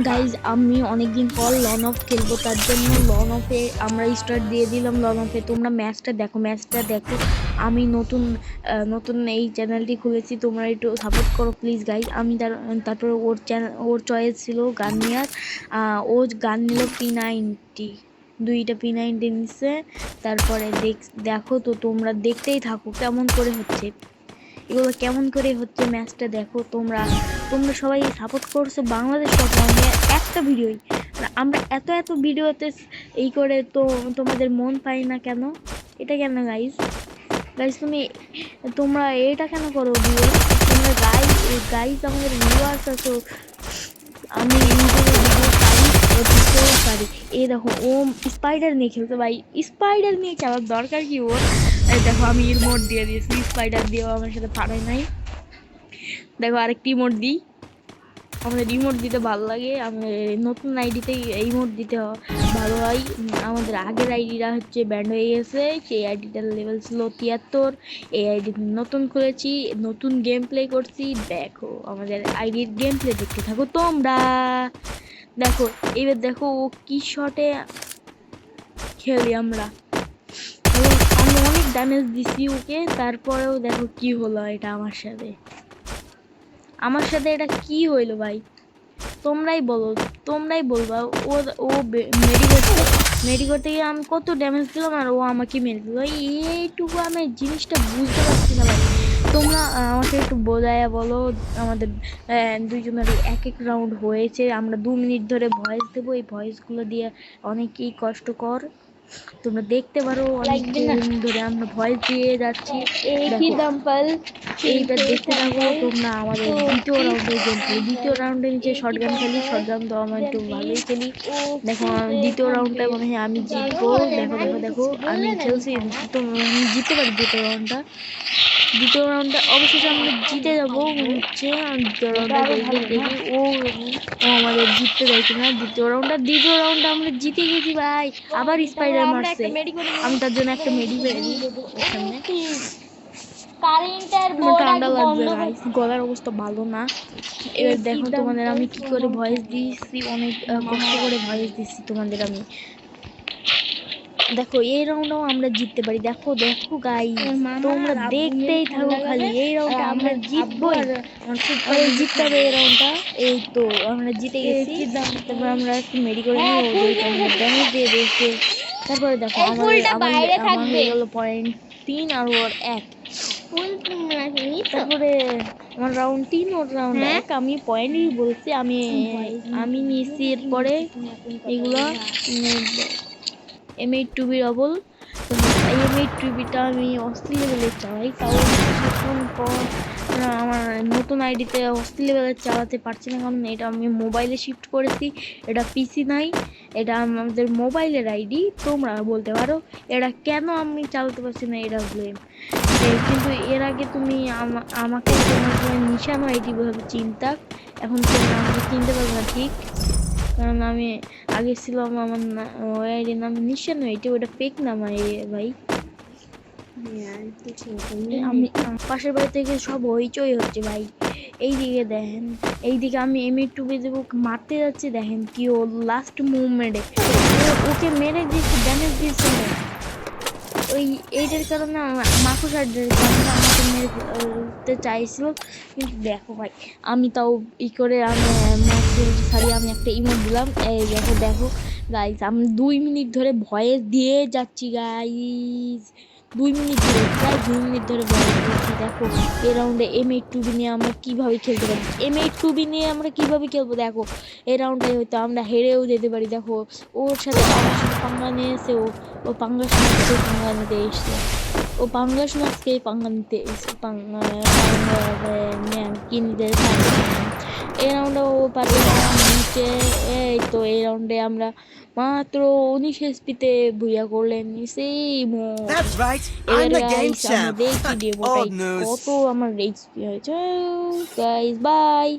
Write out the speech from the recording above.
Guys আমি অনেকদিন পর লন অফ খেলবো, তার জন্য লন অফে আমরা স্টার্ট দিয়ে দিলাম। লন অফে তোমরা ম্যাচটা দেখো। আমি নতুন নতুন এই চ্যানেলটি খুলেছি, তোমরা একটু সাপোর্ট করো প্লিজ গাইজ। আমি তারপর ওর চ্যানেল, ওর চয়েস ছিল গান নেওয়ার। ও গান নিল P90, দুইটা P90 নিচ্ছে। তারপরে দেখো তো, তোমরা দেখতেই থাকো কেমন করে হচ্ছে এগুলো, কেমন করে হচ্ছে ম্যাচটা দেখো। তোমরা সবাই সাপোর্ট করছো বাংলাদেশ টপ ওয়ানে একটা ভিডিওই। আমরা এত ভিডিওতে এই করে তো তোমাদের মন পাই না কেন? এটা কেন গাইজ? তোমরা এটা কেন করো ভিডিও? তোমরা গাইজ আমাদের ভিউয়ার্স আছো, আমি ইউটিউবে ভিডিও পারি। এই দেখো ও স্পাইডার নিয়ে খেলতে, ভাই স্পাইডার নিয়ে খেলার দরকার কি ওর? দেখো আমি ইমোট দিয়ে দিয়েছি, স্পাইডার দিয়েও আমার সাথে পারে নাই। দেখো আরেকটি ইমোট দিই, আমাদের ইমোট দিতে ভালো লাগে। আমাদের নতুন আইডিতে ইমোট দিতে ভালো হয়। আমাদের আগের আইডিটা হচ্ছে ব্যান্ড হয়ে গেছে, সেই আইডিটার লেভেল ছিল 73। এই আইডি নতুন খুলেছি, নতুন গেম প্লে করছি। দেখো আমাদের আইডির গেম প্লে দেখতে থাকো তোমরা। দেখো এবার দেখো ও কি শটে খেলি আমরা, এবং আমি অনেক ড্যামেজ দিছি ওকে। তারপরেও দেখো কি হলো এটা আমার সাথে এটা কি হইলো ভাই? তোমরাই বলবা। ও ও মেডি করতে গিয়ে আমি কত ড্যামেজ দিলাম, আর ও আমাকে মেরে দিল। এইটুকু আমি জিনিসটা বুঝতে পারছি না ভাই। তোমরা আমাকে একটু বোঝায়া বলো। আমাদের দুইজনের এক রাউন্ড হয়েছে, আমরা 2 মিনিট ধরে ভয়েস দেবো। এই ভয়েসগুলো দিয়ে অনেকেই কষ্টকর, তোমরা দেখতে পারো। অনেক দিন ধরে আমরা ভয়েস দিয়ে যাচ্ছি। এইবার দেখতে থাকো তোমরা আমাদের দ্বিতীয় রাউন্ডে নিচে শটগান খেলি। শটগান তো আমার একটু ভালোই খেলি। দেখো দ্বিতীয় রাউন্ডটা মনে হয় আমি জিতবো। দেখো আমি খেলছি, আমি জিততে পারি দ্বিতীয় রাউন্ডটা অবশেষে আমরা জিতে যাবো হচ্ছে। দ্বিতীয় রাউন্ডটা দেখি ও আমাদের জিততে চাইছে না। দ্বিতীয় রাউন্ডটা আমরা জিতে গেছি ভাই। আবার স্পাইডার মারছে, আমি তার জন্য একটা মেডি পেয়ে দিই। ঠান্ডা লাগছে ভাই, গলার অবস্থা ভালো না। এবার দেখো তোমাদের আমি কি করে ভয়েস দিচ্ছি, অনেক কষ্ট করে ভয়েস দিচ্ছি তোমাদের আমি। দেখো এই রাউন্ডও আমরা জিততে পারি। দেখো গাইস, তোমরা দেখতেই থাকো খালি। এই রাউন্ডটা আমরা জিতবই, জিততে হবে এই রাউন্ডটা। এই তো আমরা জিতে গেছি। তারপর আমরা একটু মেডি করে নিই, ড্যামেজ দিয়ে দিয়েছি। তারপরে দেখো আমার হয়ে গেল .3 আর ওর 1। তারপরে আমার রাউন্ড 3 ওর রাউন্ড 1। আমি পয়েন্টই বলছি, আমি নিয়েছি। এরপরে এগুলো M8 ডবল। M8 আমি অস্থির লেভেলের চালাই, তাও কিছুক্ষণ পর আমার নতুন আইডিতে অস্থির লেভেলের চালাতে পারছি না, কারণ এটা আমি মোবাইলে শিফট করেছি। এটা পিসি নাই, এটা আমাদের মোবাইলের আইডি। তোমরা বলতে পারো এটা কেন আমি চালাতে পারছি না, এটা ব্লেম। কিন্তু এর আগে তুমি আমাকে তোমার নিশানো আইডি বলে চিন্তা, এখন তোমরা আমাকে চিনতে পারবে না ঠিক, কারণ আমি আগে ছিলাম আমার ওই আইডির নাম নিশানো। ওটা ফেক নাম ভাই। আমি পাশের বাড়ি থেকে সব হইচই হচ্ছে ভাই। এইদিকে দেখেন, এইদিকে আমি M8 দেবো, মারতে যাচ্ছি। দেখেন কি ও লাস্ট মুভমেন্টে ওকে মেরে দিয়েছি, ড্যামেজ দিয়েছে। ওই এইটার কারণে মাকুসারের কারণে আমাকে মেরে চাইছিল। কিন্তু দেখো ভাই, আমি তাও করে আমি ছাড়িয়ে আমি একটা ইমোট দিলাম। এই দেখো গাইজ, আমি 2 মিনিট ধরে ভয়েস দিয়ে যাচ্ছি গাইজ। 2 মিনিট ধরে, প্রায় 2 মিনিট ধরে ভয়েস দিচ্ছি। দেখো এই রাউন্ডে M8 নিয়ে আমরা কীভাবে খেলতে পারি, M8 নিয়ে আমরা কীভাবে খেলবো। দেখো এই রাউন্ডটাই হয়তো আমরা হেরেও যেতে পারি। দেখো ওর সাথে আমার সাথে পাঙ্গা নিয়েছে, ও পাঙ্গাস মাছকে পাঙ্গা নিতে এসছে। পাঙ্গা নিতে এসছে, কি নিতে এই রাউন্ডে ও পারবে না নিচে। এই তো এই রাউন্ডে আমরা মাত্র 19 এসপিতে ভুইয়া করলেন কত আমার এইচপি হয়েছে গাইস। বাই।